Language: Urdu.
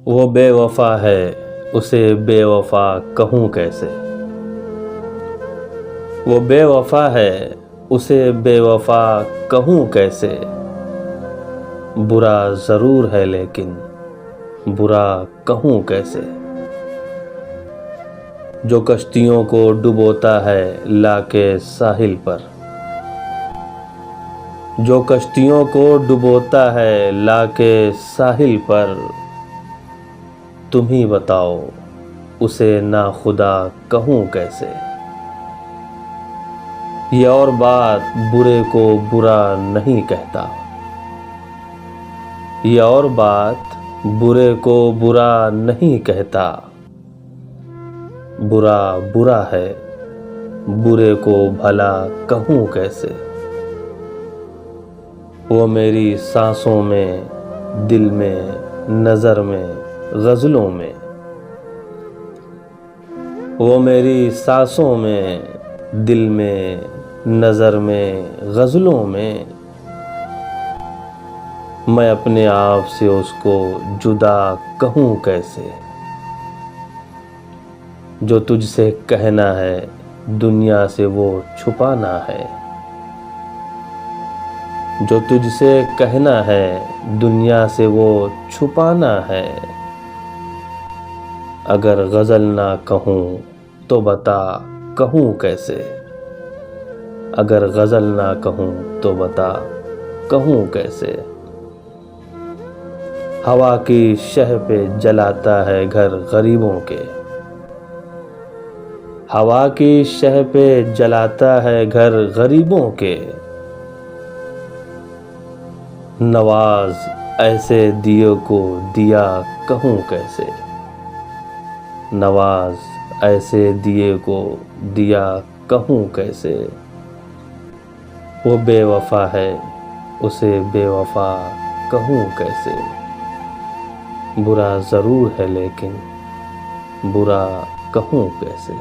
وہ بے وفا ہے اسے بے وفا کہوں کیسے، وہ بے وفا ہے اسے بے وفا کہوں کیسے، برا ضرور ہے لیکن برا کہوں کیسے، جو کشتیوں کو ڈبوتا ہے لا کے ساحل پر، جو کشتیوں کو ڈبوتا ہے لا کے ساحل پر، تم ہی بتاؤ اسے ناخدا کہوں کیسے۔ یہ اور بات برے کو برا نہیں کہتا، یہ اور بات برے کو برا نہیں کہتا، برا برا ہے برے کو بھلا کہوں کیسے۔ وہ میری سانسوں میں دل میں نظر میں غزلوں میں، وہ میری سانسوں میں دل میں نظر میں غزلوں میں، میں اپنے آپ سے اس کو جدا کہوں کیسے۔ جو تجھ سے کہنا ہے دنیا سے وہ چھپانا ہے، جو تجھ سے کہنا ہے دنیا سے وہ چھپانا ہے، اگر غزل نہ کہوں تو بتا کہوں کیسے، اگر غزل نہ کہوں تو بتا کہوں کیسے۔ ہوا کی شہ پہ جلاتا ہے گھر غریبوں کے، ہوا کی شہ پہ جلاتا ہے گھر غریبوں کے، نواز ایسے دیے کو دیا کہوں کیسے، نواز ایسے دیے کو دیا کہوں کیسے۔ وہ بے وفا ہے اسے بے وفا کہوں کیسے، برا ضرور ہے لیکن برا کہوں کیسے۔